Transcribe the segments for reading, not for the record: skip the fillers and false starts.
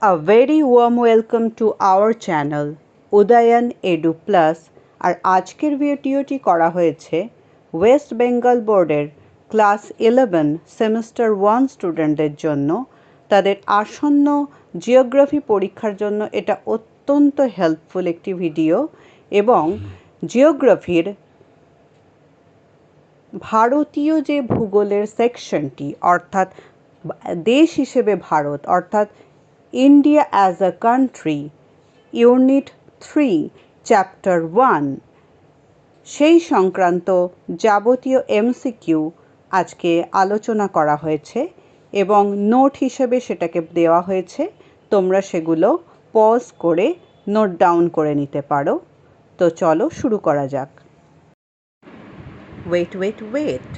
A very warm welcome to our channel Udayan edu plus. আর আজকের ভিডিওটি করা হয়েছে ওয়েস্ট বেঙ্গল বোর্ডের ক্লাস 11 সেমিস্টার 1 স্টুডেন্টদের জন্য। তাদের আসন্ন জিওগ্রাফি পরীক্ষার জন্য এটা অত্যন্ত হেল্পফুল একটি ভিডিও এবং জিওগ্রাফির ভারতীয় যে ভূগোলের সেকশনটি অর্থাৎ দেশ হিসেবে ভারত অর্থাৎ India as a country unit 3 chapter 1 সেই সংক্রান্ত যাবতীয় এমসিকিউ আজকে আলোচনা করা হয়েছে এবং নোট হিসেবে সেটাকে দেওয়া হয়েছে। তোমরা সেগুলো পজ করে নোট ডাউন করে নিতে পারো। তো চলো শুরু করা যাক। Wait.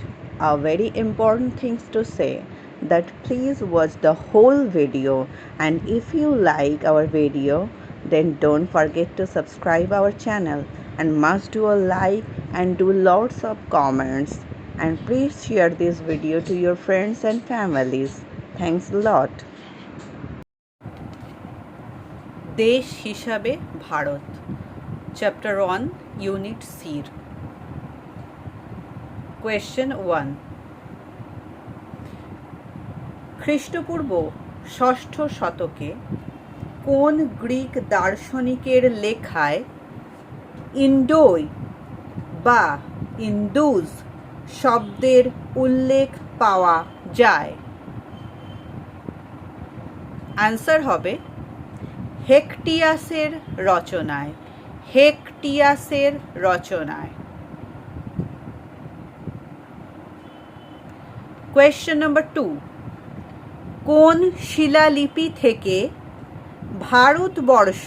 A very important things to say that please watch the whole video, and if you like our video then don't forget to subscribe our channel and must do a like and do lots of comments, and please share this video to your friends and families. Thanks a lot. দেশ হিসাবে Bharat chapter 1 unit C. Question 1। খ্রিস্টপূর্ব ষষ্ঠ শতকে কোন Greek দার্শনিকের লেখায় ইন্ডোই বা ইন্দুজ শব্দের উল্লেখ পাওয়া যায়? অ্যান্সার হবে হেক্টিয়াসের রচনায়। Question number 2। কোন শিলালিপি থেকে ভারতবর্ষ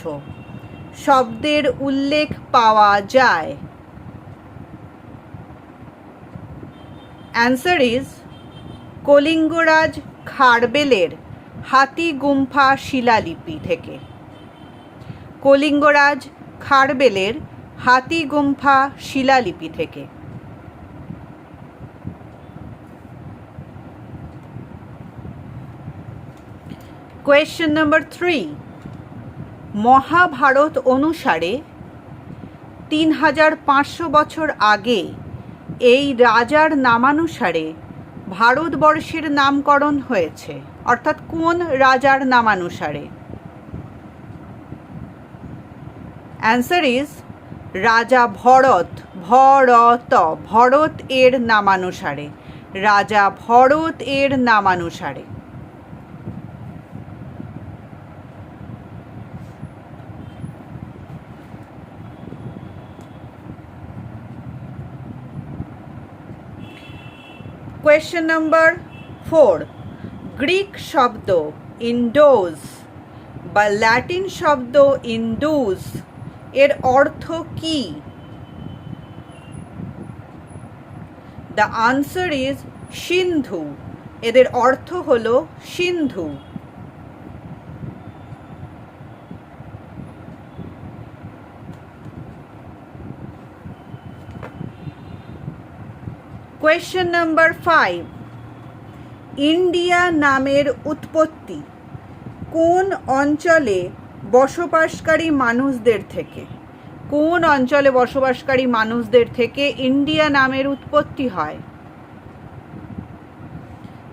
শব্দের উল্লেখ পাওয়া যায়? অ্যান্সার ইজ কলিঙ্গরাজ খারবেলের হাতিগুম্ফা শিলালিপি থেকে। কলিঙ্গরাজ খারবেলের হাতিগুম্ফা শিলালিপি থেকে। Question number 3। মহাভারত অনুসারে 3500 বছর আগে এই রাজার নামানুসারে ভারতবর্ষের নামকরণ হয়েছে, অর্থাৎ কোন রাজার নামানুসারে? অ্যান্সার ইজ রাজা ভরত এর নামানুসারে। রাজা ভরত এর নামানুসারে। Question number 4। গ্রিক শব্দ ইন্ডোজ বা ল্যাটিন শব্দ ইন্দুস এর অর্থ কি? দ্য আনসার ইজ সিন্ধু। এদের অর্থ হলো সিন্ধু। Question number 5। ইন্ডিয়া নামের উৎপত্তি কোন অঞ্চলে বসবাসকারী মানুষদের থেকে? কোন অঞ্চলে বসবাসকারী মানুষদের থেকে ইন্ডিয়া নামের উৎপত্তি হয়?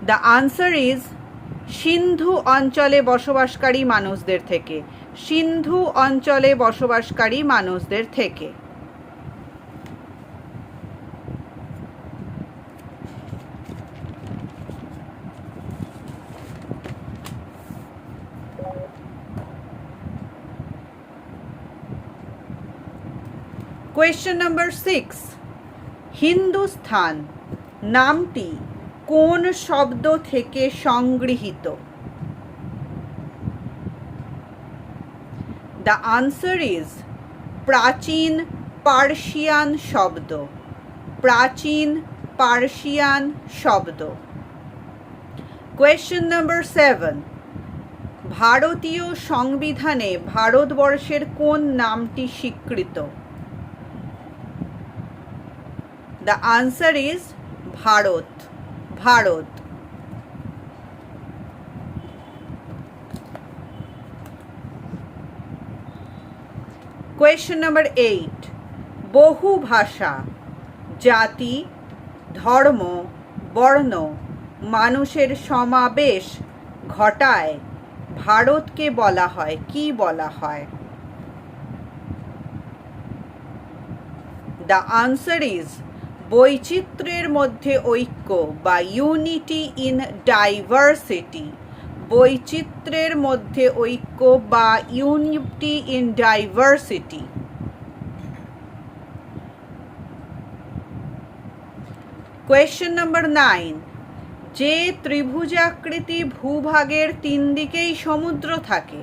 দ্য আনসার ইজ সিন্ধু অঞ্চলে বসবাসকারী মানুষদের থেকে। সিন্ধু অঞ্চলে বসবাসকারী মানুষদের থেকে। Question number 6। হিন্দুস্থান নামটি কোন শব্দ থেকে সংগৃহীত? দ্য আনসার ইজ প্রাচীন পার্সিয়ান শব্দ। Question number 7। ভারতীয় সংবিধানে ভারতবর্ষের কোন নামটি স্বীকৃত? The answer is Bharat. Question number 8, বহু ভাষা, জাতি, ধর্ম, বর্ণ, মানুষের সমাবেশ ঘটায় ভারতকে বলা হয়, কি বলা হয়? দ্য আনসার ইজ বৈচিত্র্যের মধ্যে ঐক্য বা ইউনিটি ইন ডাইভার্সিটি। বৈচিত্র্যের মধ্যে ঐক্য বা unity in diversity. Question number 9, যে ত্রিভুজাকৃতি ভূভাগের 3 দিকেই সমুদ্র থাকে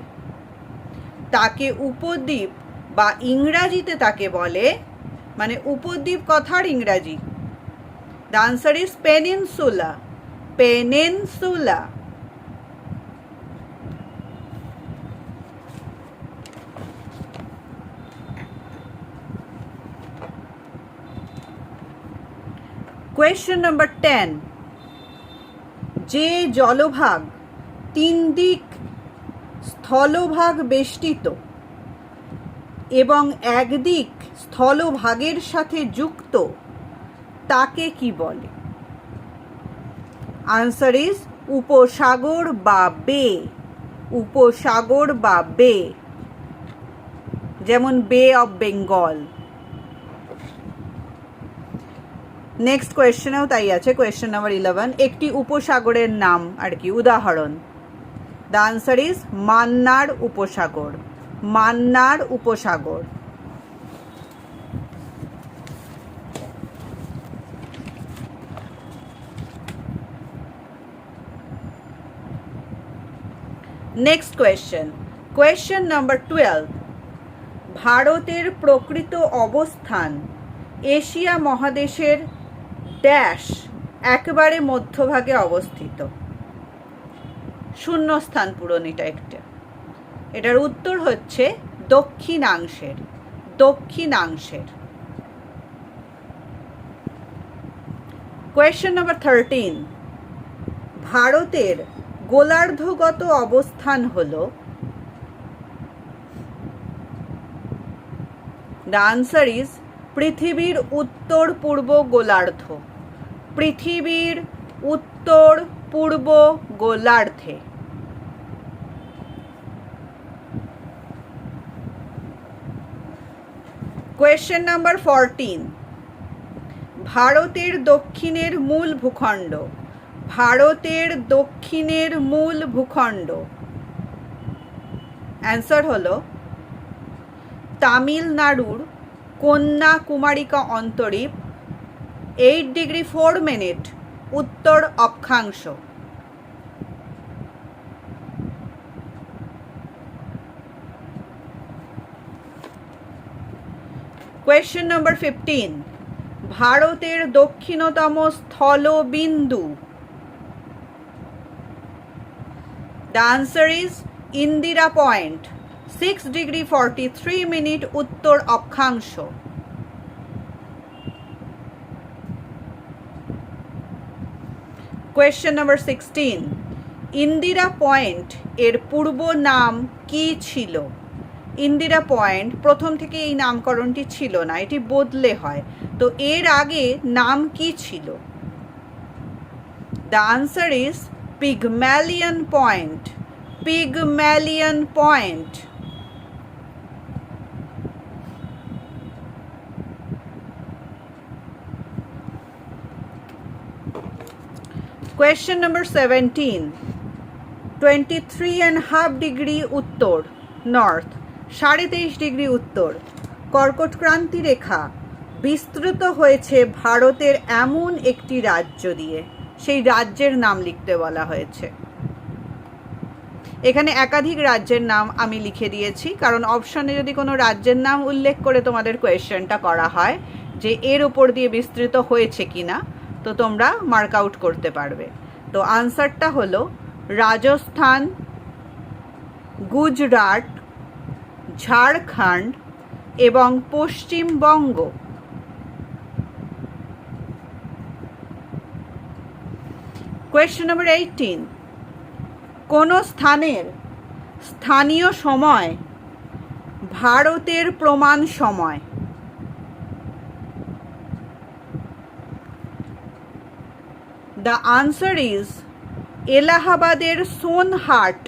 তাকে উপদ্বীপ বা ইংরাজিতে তাকে বলে, মানে উপদ্বীপ কথার ইংরাজি। The answer is peninsula. Peninsula. Question number 10, যে জলভাগ 3 দিক স্থলভাগ বেষ্টিত এবং একদিক স্থলভাগের সাথে যুক্ত তাকে কি বলে? আনসার ইজ উপসাগর বা বে। উপসাগর বা বে, যেমন বে অফ বেঙ্গল। নেক্সট কোয়েশ্চেনেও তাই আছে, কোয়েশ্চেন নাম্বার 11, একটি উপসাগরের নাম আর কি, উদাহরণ। দ্য আনসার ইজ মান্নার উপসাগর। মান্নার উপসাগর। নেক্সট কোয়েশ্চেন, কোয়েশ্চেন নাম্বার 12, ভারতের প্রকৃত অবস্থান এশিয়া মহাদেশের ড্যাশ একেবারে মধ্যভাগে অবস্থিত। শূন্যস্থান পূরণ এটা একটা। এটার উত্তর হচ্ছে দক্ষিণাংশের। দক্ষিণাংশের। কোয়েশ্চেন নাম্বার 13, ভারতের গোলার্ধগত অবস্থান হল। দ্য আনসার ইজ পৃথিবীর উত্তর পূর্ব গোলার্ধ। পৃথিবীর উত্তর পূর্ব গোলার্ধে। কোয়েশ্চেন নাম্বার 14, ভারতের দক্ষিণের মূল ভূখণ্ড। ভারতের দক্ষিণের মূল ভূখণ্ড। অ্যান্সার হলো তামিলনাড়ুর কন্যাকুমারিকা অন্তরীপ 8 ডিগ্রি 4 মিনিট উত্তর অক্ষাংশ। কোয়েশ্চেন নাম্বার 15, ভারতের দক্ষিণতম স্থলবিন্দু। The answer is Indira point 6 degree 43 minute উত্তর অক্ষাংশ। কোয়েশ্চেন নাম্বার 16, ইন্দিরা পয়েন্ট এর পূর্ব নাম কি ছিল? ইন্দিরা পয়েন্ট প্রথম থেকে এই নামকরণটি ছিল না, এটি বদলে হয়। তো এর আগে নাম কি ছিল? The answer is Pygmalion point. Pygmalion point. Question number 17, 23.5 degree উত্তর নর্থ 23.5 ডিগ্রি উত্তর কর্কটক্রান্তি রেখা বিস্তৃত হয়েছে ভারতের এমন একটি রাজ্য দিয়ে। সেই রাজ্যের নাম লিখতে বলা হয়েছে। এখানে একাধিক রাজ্যের নাম আমি লিখে দিয়েছি, কারণ অপশনে যদি কোনো রাজ্যের নাম উল্লেখ করে তোমাদের কোয়েশ্চেনটা করা হয় যে এর উপর দিয়ে বিস্তৃত হয়েছে কিনা, তো তোমরা মার্ক আউট করতে পারবে। তো আনসারটা হলো রাজস্থান, গুজরাট, ঝাড়খণ্ড এবং পশ্চিমবঙ্গ। কোয়েশ্চেন নাম্বার 18, কোন স্থানের স্থানীয় সময় ভারতের প্রমাণ সময়। দ্য আনসার ইজ এলাহাবাদের সোনহাট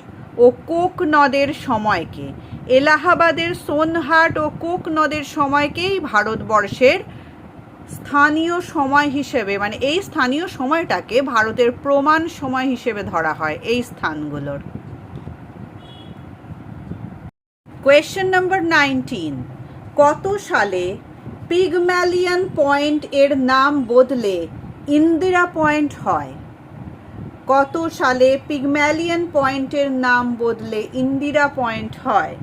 ও কোক নদের সময়কে। এলাহাবাদের সোনহাট ও কোক নদের সময়কেই ভারতবর্ষের স্থানীয় সময় হিসেবে, মানে এই স্থানীয় সময়টাকে ভারতের প্রমাণ সময় হিসেবে ধরা হয় এই স্থানগুলোর। কোয়েশ্চেন নাম্বার 19, কত সালে পিগম্যালিয়ন পয়েন্ট এর নাম বদলে ইন্দিরা পয়েন্ট হয়? কত সালে পিগম্যালিয়ন পয়েন্টের নাম বদলে ইন্দিরা পয়েন্ট হয়?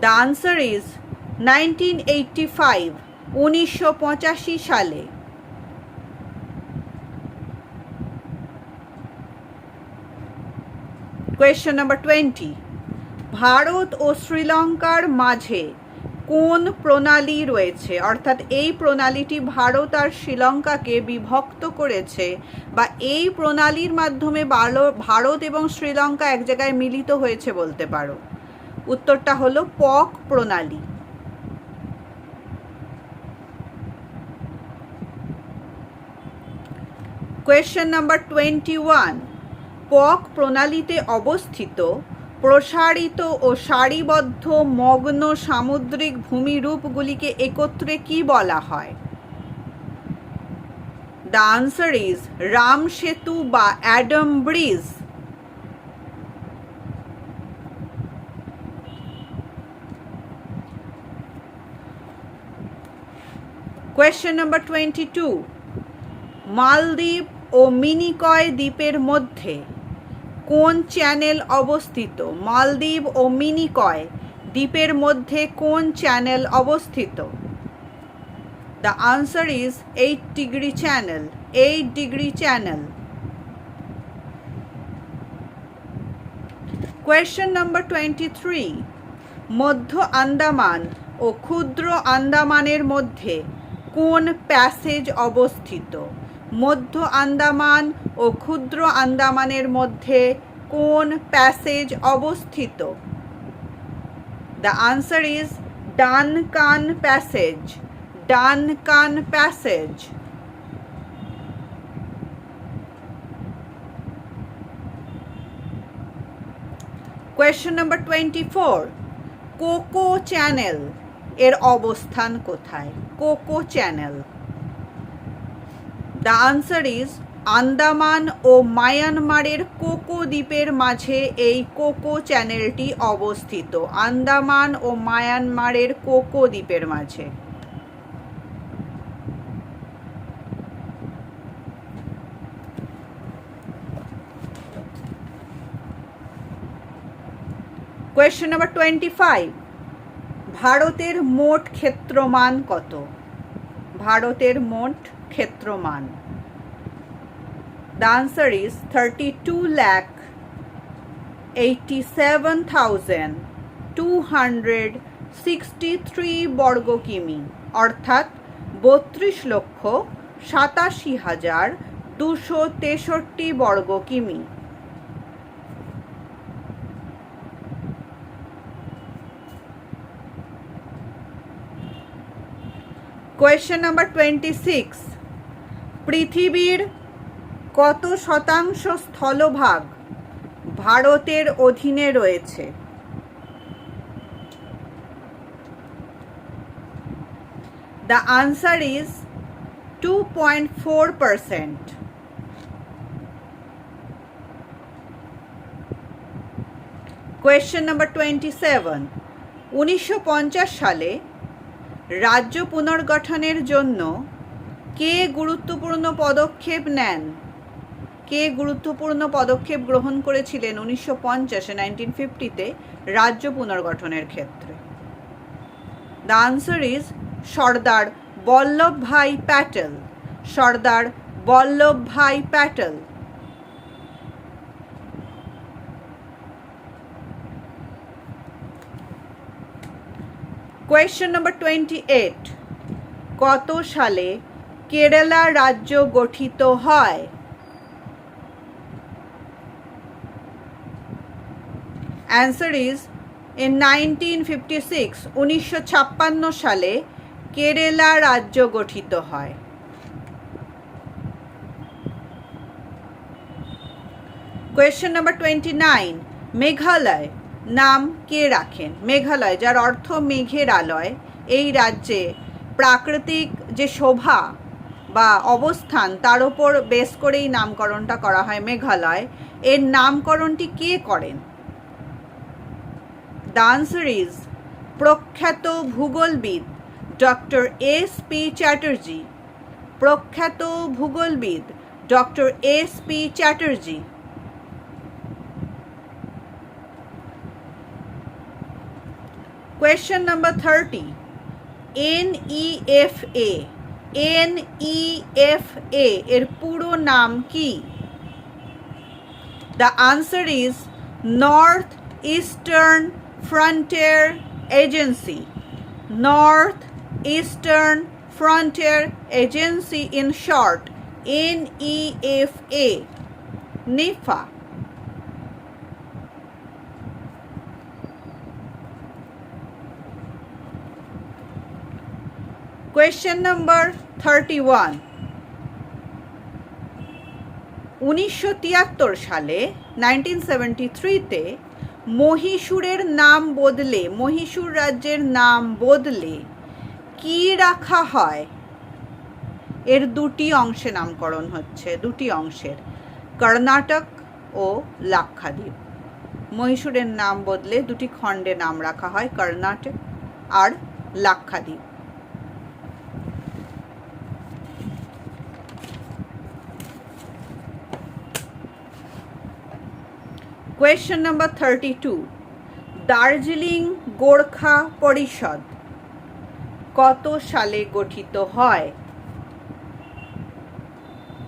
দ্য আনসার ইজ 1985, 1985 সালে। কোয়েশ্চেন নাম্বার 20, ভারত ও শ্রীলঙ্কার মাঝে কোন প্রণালী রয়েছে? অর্থাৎ এই প্রণালীটি ভারত আর শ্রীলঙ্কাকে বিভক্ত করেছে, বা এই প্রণালীর মাধ্যমে ভারত এবং শ্রীলঙ্কা এক জায়গায় মিলিত হয়েছে বলতে পারো। উত্তরটা হলো পক প্রণালী। কোয়েশ্চেন নাম্বার 21, পক প্রণালীতে অবস্থিত প্রসারিত ও সারিবদ্ধ মগ্ন সামুদ্রিক ভূমিরূপগুলিকে একত্রে কি বলা হয়? দ্য আনসার ইজ রাম সেতু বা অ্যাডাম ব্রিজ। কোয়েশ্চেন নাম্বার 22, মালদ্বীপ ও মিনিকয় দ্বীপের মধ্যে কোন চ্যানেল অবস্থিত? মালদ্বীপ ও মিনিকয় দ্বীপের মধ্যে কোন চ্যানেল অবস্থিত? দ্য আনসার ইজ 8-ডিগ্রি চ্যানেল, 8-ডিগ্রি চ্যানেল। কোয়েশ্চেন নাম্বার 23, মধ্য আন্দামান ও ক্ষুদ্র আন্দামানের মধ্যে কোন প্যাসেজ অবস্থিত? মধ্য আন্দামান ও ক্ষুদ্র আন্দামানের মধ্যে কোন প্যাসেজ অবস্থিত? The answer is Duncan passage, Duncan passage. Question number 24, Coco channel এর অবস্থান কোথায়? Coco channel. The answer is Andaman ও মায়ানমারের কোকো দ্বীপের মাঝে এই কোকো চ্যানেলটি অবস্থিত। আন্দামান ও মায়ানমারের কোকো দ্বীপের মাঝে। কোয়েশ্চেন নাম্বার 25, ভারতের মোট ক্ষেত্রমান কত? ভারতের মোট ক্ষেত্রমান। দ্য আনসার ইজ 32,87,263 বর্গ কিমি, অর্থাৎ 32,87,263 বর্গ কিমি। কোয়েশ্চেন নাম্বার 26, পৃথিবীর কত শতাংশ স্থলভাগ ভারতের অধীনে রয়েছে? The answer is 2.4%। Question number 27, 1950 সালে রাজ্য পুনর্গঠনের জন্য কে গুরুত্বপূর্ণ পদক্ষেপ নেন? কে গুরুত্বপূর্ণ পদক্ষেপ গ্রহণ করেছিলেন 1950-এ, 1950-তে রাজ্য পুনর্গঠনের ক্ষেত্রে? The answer is Sardar Vallabhbhai Patel, Sardar Vallabhbhai Patel. Question number 28, কত সালে কেরালা রাজ্য গঠিত হয়? অ্যান্সার ইজ In 1956 1956 সালে কেরালা রাজ্য গঠিত হয়। কোয়েশ্চেন নাম্বার 29, মেঘালয় নাম কে রাখেন? মেঘালয়, যার অর্থ মেঘের আলয়, এই রাজ্যে প্রাকৃতিক যে শোভা বা অবস্থান তার উপর বেস করেই নামকরণটা করা হয় মেঘালয়। এর নামকরণটি কে করেন? দ্য আনসার ইজ প্রখ্যাত ভূগোলবিদ ডক্টর এস.পি. চ্যাটার্জি। প্রখ্যাত ভূগোলবিদ doctor SP. Chatterjee. Question number 30. NEFA. NEFA এর পুরো নাম কি? The answer is North Eastern Frontier Agency. North Eastern Frontier Agency, in short, NEFA. NEFA. Question number 31. 1973 সালে 1973-তে মহীশূরের নাম বদলে, মহীশূর রাজ্যের নাম বদলে কি রাখা হয়? এর দুটি অংশে নামকরণ হচ্ছে, দুটি অংশের, কর্ণাটক ও লাক্ষাদ্বীপ। মহীশূরের নাম বদলে দুটি খণ্ডে নাম রাখা হয়, কর্ণাটক আর লাক্ষাদ্বীপ। Question number 32. দার্জিলিং গোর্খা পরিষদ কত সালে গঠিত হয়?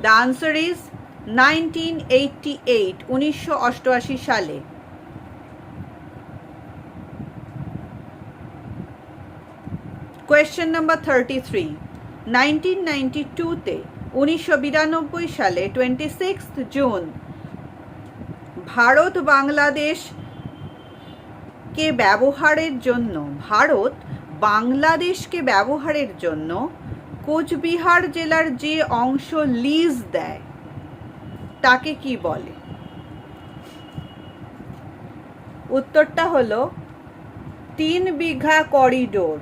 The answer is 1988. 1988 সালে। Question number 33. 1992-তে 1992 সালে 26 জুন ভারত বাংলাদেশকে ব্যবহারের জন্য কোচবিহার জেলার যে অংশ লিজ দেয় তাকে কি বলে? উত্তরটা হলো 3 বিঘা করিডোর।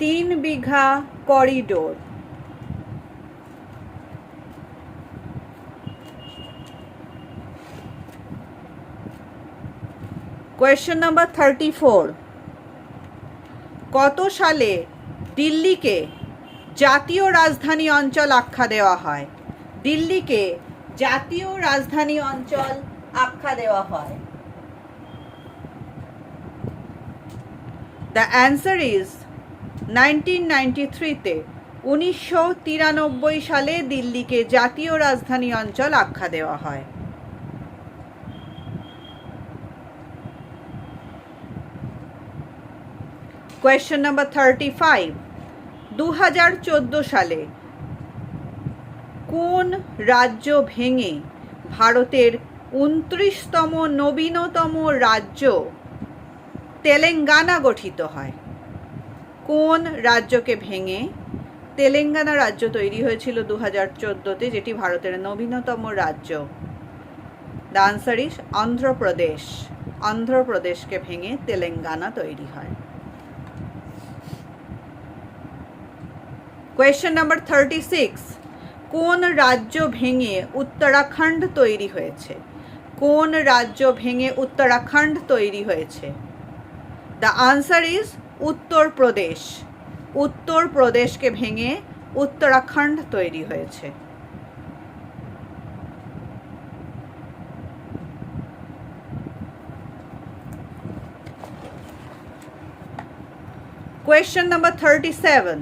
3 বিঘা করিডোর। Question number 34. কত সালে দিল্লিকে জাতীয় রাজধানী অঞ্চল আখ্যা দেওয়া হয়? দিল্লিকে জাতীয় রাজধানী অঞ্চল আখ্যা দেওয়া হয়। The answer is 1993-তে 1993 সালে দিল্লিকে জাতীয় রাজধানী অঞ্চল আখ্যা দেওয়া হয়। Question number 35. 2014 সালে কোন রাজ্য ভেঙে ভারতের 29তম নবীনতম রাজ্য তেলেঙ্গানা গঠিত হয়? কোন রাজ্যকে ভেঙে তেলেঙ্গানা রাজ্য তৈরি হয়েছিল 2014-তে, যেটি ভারতের নবীনতম রাজ্য? The answer is Andhra Pradesh. অন্ধ্রপ্রদেশকে ভেঙে তেলেঙ্গানা তৈরি হয়। Question number 36. কোন রাজ্য ভেঙে উত্তরাখণ্ড তৈরি হয়েছে? কোন রাজ্য ভেঙে উত্তরাখণ্ড তৈরি হয়েছে? The answer is Uttar Pradesh. উত্তরপ্রদেশকে ভেঙে উত্তরাখণ্ড তৈরি হয়েছে। Question number 37.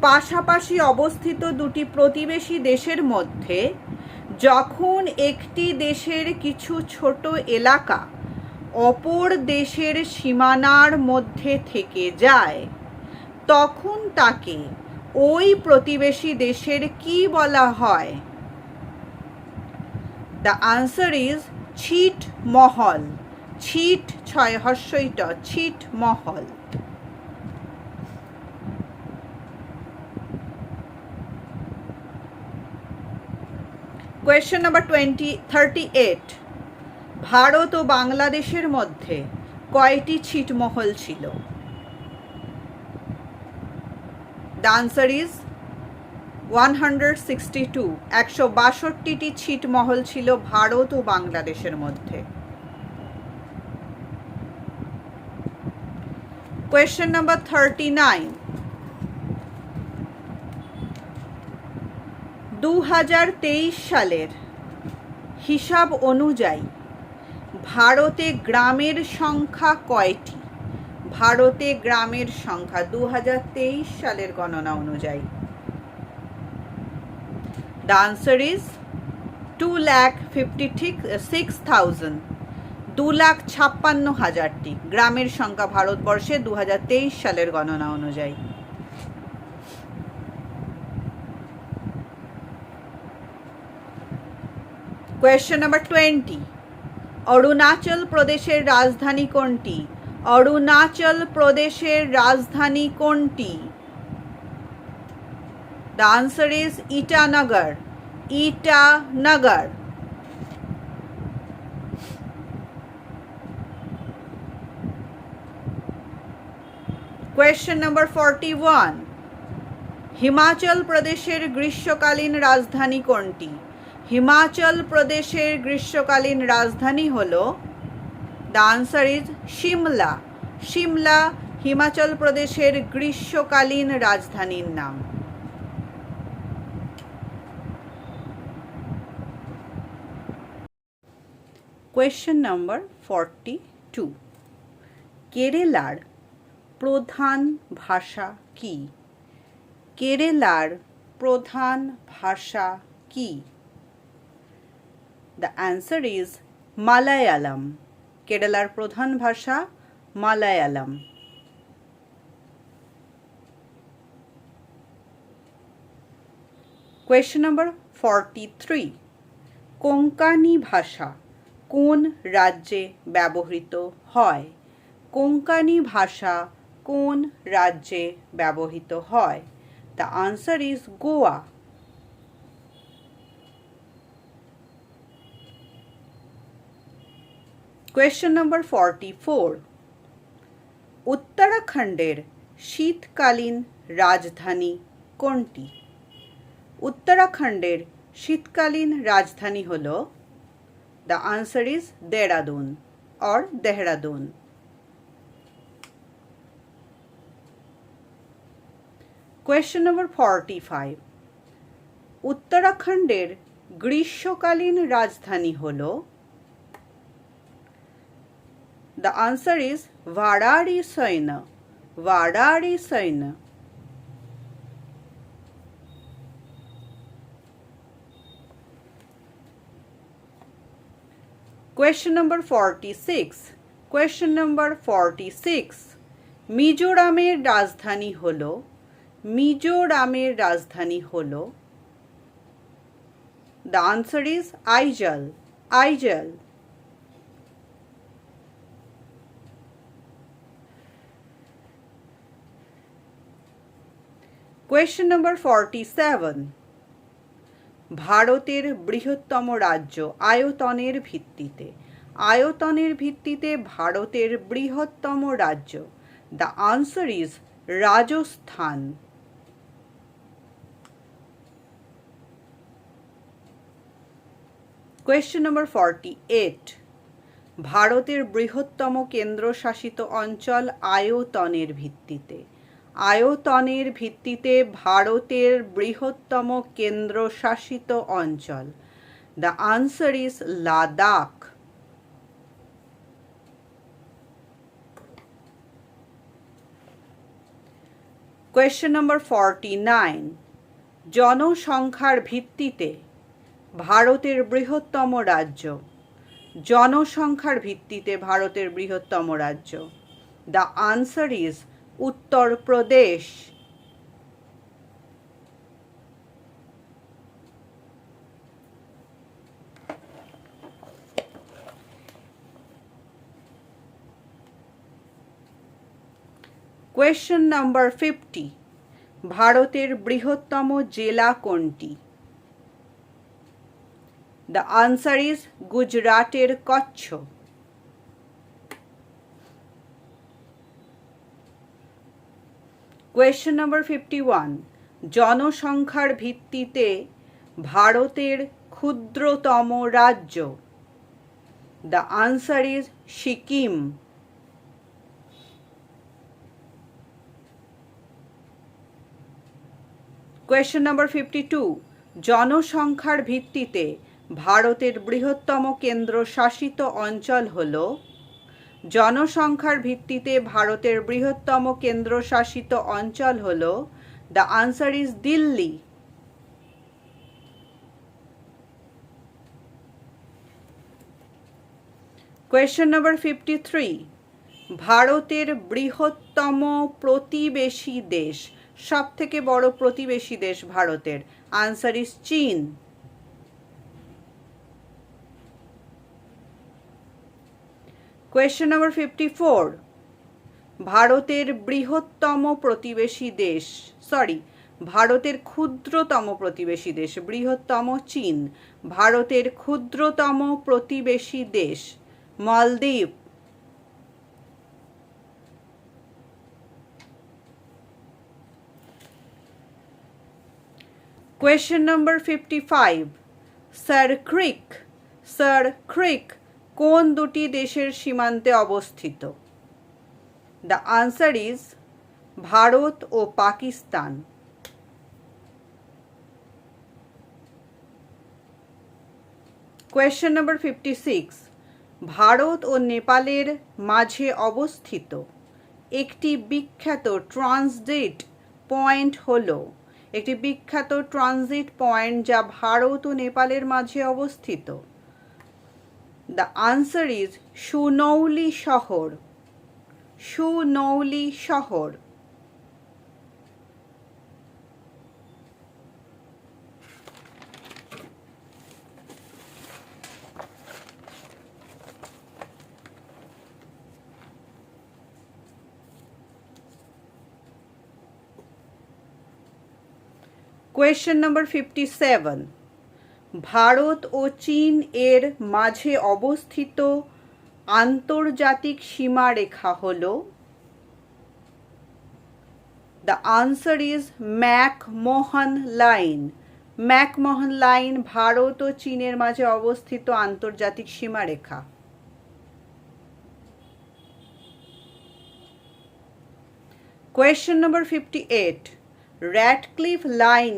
পাশাপাশি অবস্থিত দুটি প্রতিবেশী দেশের মধ্যে যখন একটি দেশের কিছু ছোট এলাকা অপর দেশের সীমানার মধ্যে থেকে যায় তখন তাকে ওই প্রতিবেশী দেশের কি বলা হয়? দ্য আনসার ইজ ছিটমহল। ছিট ছয় হর্ষই ট ছিট মহল। কোয়েশ্চেন নাম্বার 38, ভারত ও বাংলাদেশের মধ্যে কয়টি ছিটমহল ছিল? দ্য আনসার ইজ 162, 162টি ছিটমহল ছিল ভারত ও বাংলাদেশের মধ্যে। কোয়েশ্চেন নাম্বার 39, 2023 সালের হিসাব অনুযায়ী ভারতে গ্রামের সংখ্যা কয়টি? ভারতে গ্রামের সংখ্যা 2023 সালের গণনা অনুযায়ী। দ্য আনসার ইজ 2,56,000, 2,56,000টি গ্রামের সংখ্যা ভারতবর্ষে 2023 সালের গণনা অনুযায়ী। কোয়েশ্চেন নাম্বার 20, অরুণাচল প্রদেশের রাজধানী কোনটি? অরুণাচল প্রদেশের রাজধানী কোনটি? The answer is Itanagar, Itanagar. Question number 41, Himachal প্রদেশের গ্রীষ্মকালীন রাজধানী কোনটি? হিমাচল প্রদেশের গ্রীষ্মকালীন রাজধানী হল, the answer is Shimla, Shimla Himachal প্রদেশের গ্রীষ্মকালীন রাজধানীর নাম। কোয়েশ্চেন নাম্বার 42, কেরালার প্রধান ভাষা কি? কেরালার প্রধান ভাষা কি? দ্য অ্যান্সার ইজ মালায়ালাম, কেরালার প্রধান ভাষা মালায়ালাম। কোয়েশ্চেন নাম্বার 43, কোঙ্কানি ভাষা কোন রাজ্যে ব্যবহৃত হয়? কোঙ্কানি ভাষা কোন রাজ্যে ব্যবহৃত হয়? The answer is Goa. Question number 44, উত্তরাখণ্ডের শীতকালীন রাজধানী কোনটি? উত্তরাখণ্ডের শীতকালীন রাজধানী হল, the answer is Dehradun or Dehradun. Question number 45, উত্তরাখণ্ডের গ্রীষ্মকালীন রাজধানী হল, the answer is Bharari Sain, Bharari Sain. Question number 46, question number 46, মিজোরামের রাজধানী হল, মিজোরামের রাজধানী হল, the answer is Aizawl, Aizawl. Question number 47, ভারতের বৃহত্তম রাজ্য আয়তনের ভিত্তিতে, আয়তনের ভিত্তিতে ভারতের বৃহত্তম রাজ্য, the answer is Rajasthan. Question number 48, ভারতের বৃহত্তম কেন্দ্রশাসিত অঞ্চল আয়তনের ভিত্তিতে, আয়তনের ভিত্তিতে ভারতের বৃহত্তম কেন্দ্রশাসিত অঞ্চল, the answer is Ladakh. Question number 49, জনসংখ্যার ভিত্তিতে ভারতের বৃহত্তম রাজ্য, জনসংখ্যার ভিত্তিতে ভারতের বৃহত্তম রাজ্য, the answer is Uttar Pradesh. Question number 50, ভারতের বৃহত্তম জেলা কোনটি? দ্য আনসার ইজ গুজরাটের কচ্ছ। কোয়েশ্চেন নাম্বার 51, জনসংখ্যার ভিত্তিতে ভারতের ক্ষুদ্রতম রাজ্য? The answer is Sikkim. Question number 52, জনসংখ্যার ভিত্তিতে ভারতের বৃহত্তম কেন্দ্রশাসিত অঞ্চল হল? জনসংখ্যার ভিত্তিতে ভারতের বৃহত্তম কেন্দ্রশাসিত অঞ্চল হল? The answer is Delhi. Question number 53, ভারতের বৃহত্তম প্রতিবেশী দেশ, সব থেকে বড় প্রতিবেশী দেশ ভারতের? আনসার ইজ চীন। কোয়েশ্চেন নাম্বার 54, ভারতের বৃহত্তম প্রতিবেশী দেশ, ভারতের ক্ষুদ্রতম প্রতিবেশী দেশ, বৃহত্তম চীন, ভারতের ক্ষুদ্রতম প্রতিবেশী দেশ মালদ্বীপ। কোয়েশ্চেন নাম্বার 55, স্যার ক্রিক কোন দুটি দেশের সীমান্তে অবস্থিত? দ্য আনসার ইজ ভারত ও পাকিস্তান। কোয়েশ্চেন নাম্বার 56, ভারত ও নেপালের মাঝে অবস্থিত একটি বিখ্যাত ট্রানজিট পয়েন্ট হল? একটি বিখ্যাত ট্রানজিট পয়েন্ট যা ভারত ও নেপালের মাঝে অবস্থিত? দ্য আনসার ইজ সুনৌলি শহর। সুনৌলি শহর। কোয়েশ্চেন নাম্বার 57, ভারত ও চীন এর মাঝে অবস্থিত আন্তর্জাতিক সীমারেখা হল? The answer is McMahon line. McMahon line Bharat ও চীনের মাঝে অবস্থিত আন্তর্জাতিক সীমারেখা। কোয়েশ্চেন নাম্বার 58, র্যাডক্লিফ লাইন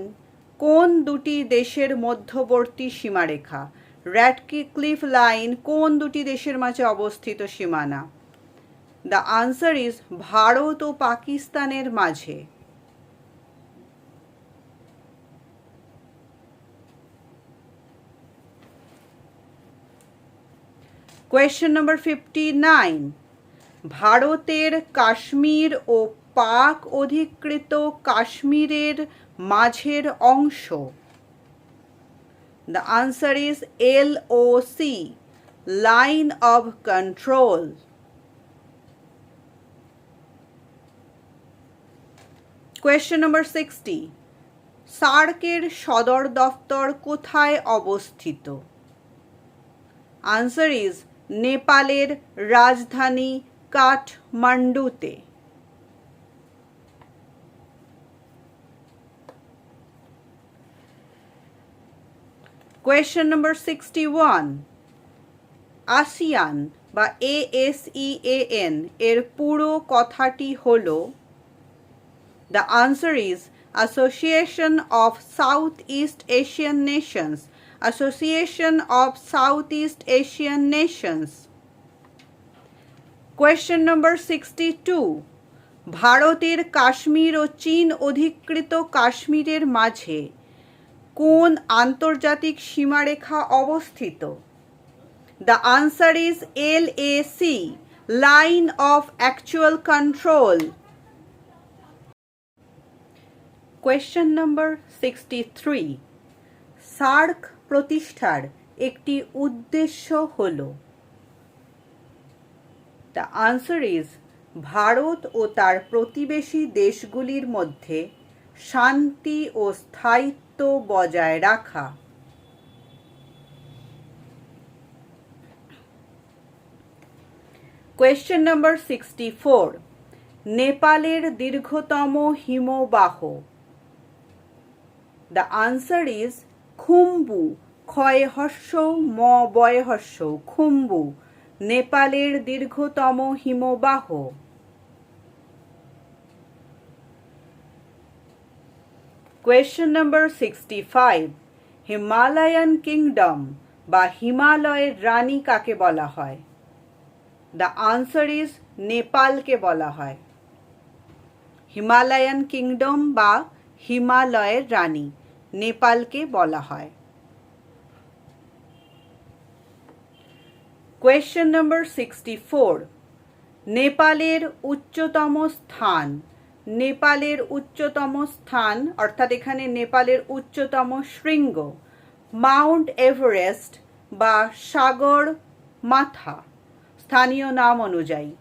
কোন দুটি দেশের মধ্যবর্তী সীমারেখা? র্যাডক্লিফ লাইন কোন দুটি দেশের মাঝে অবস্থিত সীমানা? দ্য আনসার ইজ ভারত ও পাকিস্তানের মাঝে। কোয়েশ্চেন নাম্বার 59, ভারতের কাশ্মীর ও পাক অধিকৃত কাশ্মীরের মাঝের অংশ? The answer is LOC, line of control. Question number 60, সার্কের সদর দফতর কোথায় অবস্থিত? আনসার ইজ নেপালের রাজধানী কাঠমান্ডুতে। কোয়েশ্চেন নাম্বার 61, আসিয়ান বা ASEAN এর পুরো কথাটি হল? The answer is association of south east Asian Nations. Association of south east Asian Nations. Question number 62, ভারতের কাশ্মীর ও চীন অধিকৃত কাশ্মীরের মাঝে কোন আন্তর্জাতিক সীমারেখা অবস্থিত? The answer is LAC, line of actual control. Question number 63, SAARC প্রতিষ্ঠার একটি উদ্দেশ্য হল? দ্য আনসার ইজ ভারত ও তার প্রতিবেশী দেশগুলির মধ্যে শান্তি ও স্থায়িত্ব বজায় রাখা। কোয়েশ্চেন নাম্বার 64, নেপালের দীর্ঘতম হিমবাহ। দ্য আনসার ইজ খুম্বু, ক্ষয় হর্ষৌ ম বয় হর্ষৌ, খুম্বু নেপালের দীর্ঘতম হিমবাহ। কোয়েশ্চেন নাম্বার 65, হিমালয়ান কিংডম বা হিমালয়ের রানী কাকে বলা হয়? দ্য আনসার ইজ নেপালকে বলা হয়। হিমালয়ান কিংডম বা হিমালয়ের রানী নেপালকে বলা হয়। কোয়েশ্চেন নাম্বার 64, নেপালের উচ্চতম স্থান। নেপালের উচ্চতম স্থান অর্থাৎ এখানে নেপালের উচ্চতম শৃঙ্গ মাউন্ট এভারেস্ট বা সাগর মাথা স্থানীয় নাম অনুযায়ী।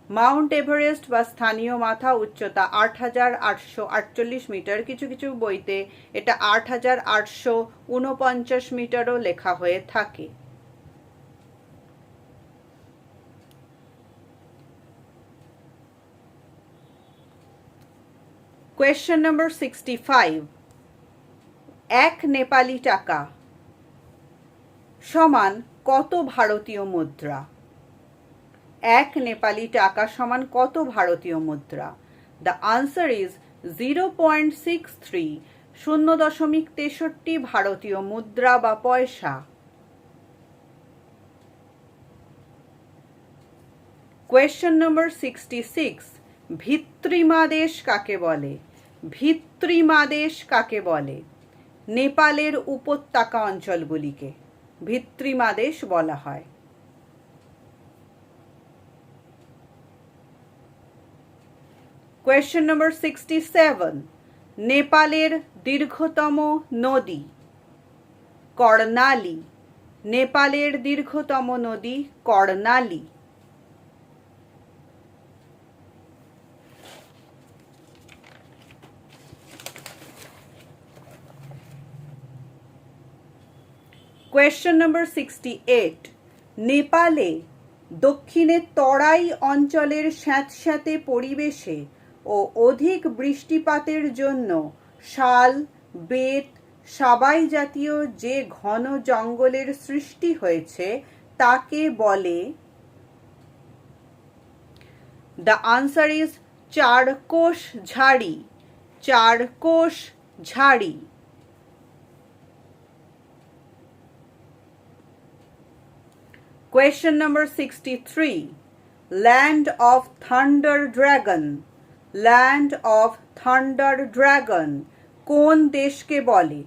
মাউন্ট এভারেস্ট বা স্থানীয় মাথা উচ্চতা ৮,৮৪৮ মিটার, কিছু কিছু বইতে এটা ৮,৮৪৯ মিটারও লেখা হয়ে থাকে। কোয়েশ্চেন নাম্বার 65, এক নেপালি টাকা সমান কত ভারতীয় মুদ্রা? এক নেপালি টাকা সমান কত ভারতীয় মুদ্রা? দ্য আনসার ইজ 0.63, 0.63 ভারতীয় মুদ্রা বা পয়সা। কোয়েশ্চেন নাম্বার 66, ভিত্রিমাদেশ কাকে বলে? ভিত্রিমাদেশ কাকে বলে? নেপালের উপত্যকা অঞ্চলগুলিকে ভিত্রিমাদেশ বলা হয়। কোয়েশ্চেন নাম্বার 67, নেপালের দীর্ঘতম নদী। কর্ণালী, নেপালের দীর্ঘতম নদী কর্ণালী। কোয়েশ্চেন নাম্বার 68, নেপালে দক্ষিণে তরাই অঞ্চলের স্যাঁতস্যাঁতে পরিবেশে ও অধিক বৃষ্টিপাতের জন্য শাল, বেত, সাবাই জাতীয় যে ঘন জঙ্গলের সৃষ্টি হয়েছে তাকে বলে? দ্য আনসার ইজ চারকোশ ঝাড়ি। চারকোশ ঝাড়ি। Question number 63, Land of Thunder Dragon. Land of Thunder Dragon কোন দেশকে বলে?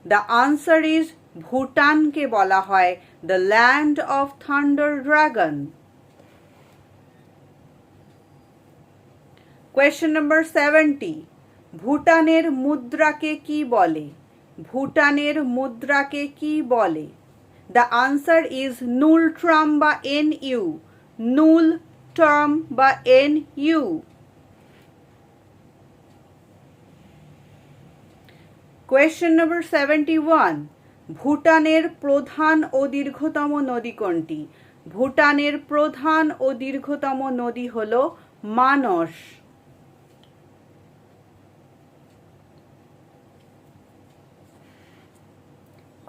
The answer is ভুটানকে বলা হয় the Land of Thunder Dragon. Question number 70, ভুটানের মুদ্রাকে কি বলে? ভুটানের মুদ্রাকে কি বলে? The answer is Nultram বা NU. Nultram বা NU. Question number 71, ভুটানের প্রধান ও দীর্ঘতম নদী কোনটি? ভুটানের প্রধান ও দীর্ঘতম নদী হলো মানস।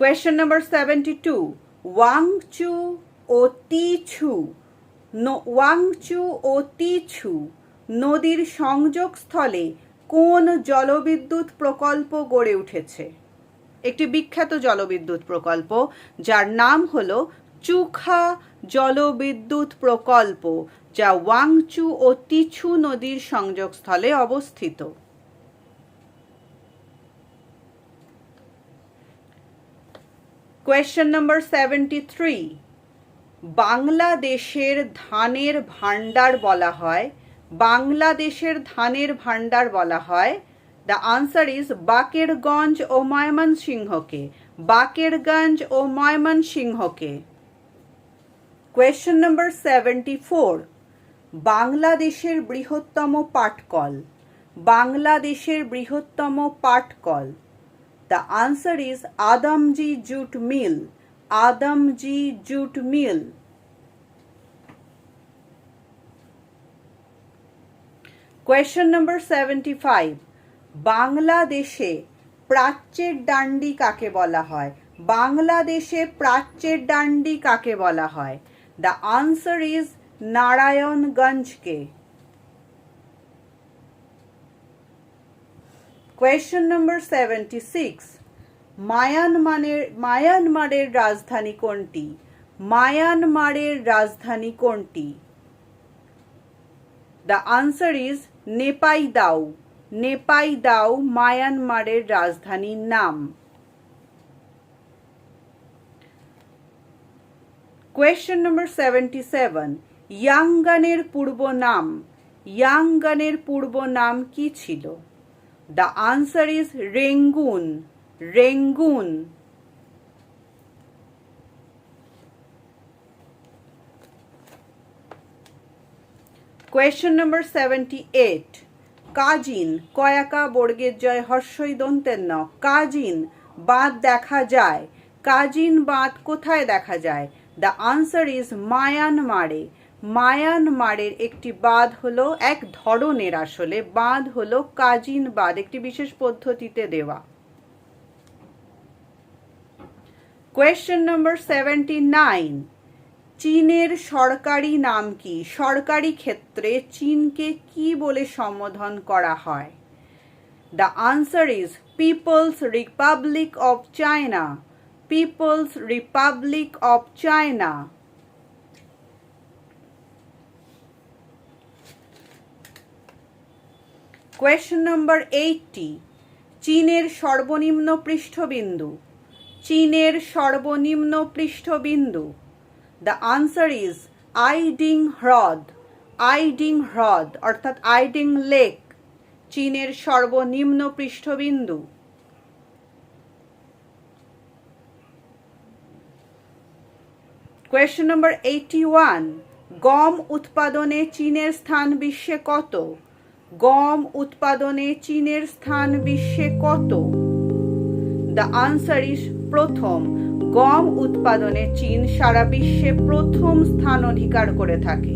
Question number 72, ওয়াংচু ও তিছু ওয়াংচু ও তিছু নদীর সংযোগস্থলে কোন জলবিদ্যুৎ প্রকল্প গড়ে উঠেছে? একটি বিখ্যাত জলবিদ্যুৎ প্রকল্প যার নাম হলো চুখা জলবিদ্যুৎ প্রকল্প, যা ওয়াংচু ও তিছু নদীর সংযোগস্থলে অবস্থিত। Question number 73, বাংলাদেশের ধানের ভান্ডার বলা হয়? বাংলাদেশের ধানের ভান্ডার বলা হয়? The answer is Bakerganj O ময়মনসিংহকে। Bakerganj O ময়মনসিংহকে। Question number 74, বাংলাদেশের বৃহত্তম পাটকল, বাংলাদেশের বৃহত্তম পাটকল। The answer is Adamjee jute mill, Adamjee jute mill. Question number 75, বাংলাদেশে প্রাচ্যের ডান্ডি কাকে বলা হয়? বাংলাদেশে প্রাচ্যের ডান্ডি কাকে বলা হয়? দ্য আনসার ইজ নারায়ণগঞ্জকে। কোয়েশ্চেন নম্বর 76, মায়ানমারের রাজধানী কোনটি? মায়ানমারের রাজধানী কোনটি? The answer is Naypyidaw, Naypyidaw মায়ানমারের রাজধানীর নাম। কোয়েশ্চেন নম্বর 77, ইয়াঙ্গানের পূর্ব নাম, ইয়াঙ্গানের পূর্ব নাম কি ছিল? The answer is Rangoon, Rangoon. Question number 78, কাজিন কয়াকা বর্গের জয় হর্ষই দন্তের ন, কাজিন বাঁধ দেখা যায়, কাজিন বাঁধ কোথায় দেখা যায়? দ্য আনসার ইজ মায়ানমারে। মায়ানমারের একটি বাঁধ হলো, এক ধরনের আসলে বাঁধ হলো কাজিন বাঁধ, একটি বিশেষ পদ্ধতিতে দেওয়া। কোয়েশ্চেন নম্বর 79, চীনের সরকারি নাম কি? সরকারি ক্ষেত্রে চীনকে কি বলে সম্বোধন করা হয়? The answer is People's Republic of China, People's Republic of China. Question number 80, চীনের সর্বনিম্ন পৃষ্ঠবিন্দু, চীনের সর্বনিম্ন পৃষ্ঠবিন্দু। দ্য আনসার ইজ আইডিং হ্রদ, আইডিং হ্রদ অর্থাৎ আইডিং লেক চীনের সর্বনিম্ন পৃষ্ঠবিন্দু। কোয়েশ্চেন নম্বর 81, গম উৎপাদনে চীনের স্থান বিশ্বে কত? গম উৎপাদনে চীনের স্থান বিশ্বে কত? দ্য আনসার ইজ প্রথম। গম উৎপাদনে চীন সারা বিশ্বে প্রথম স্থান অধিকার করে থাকে।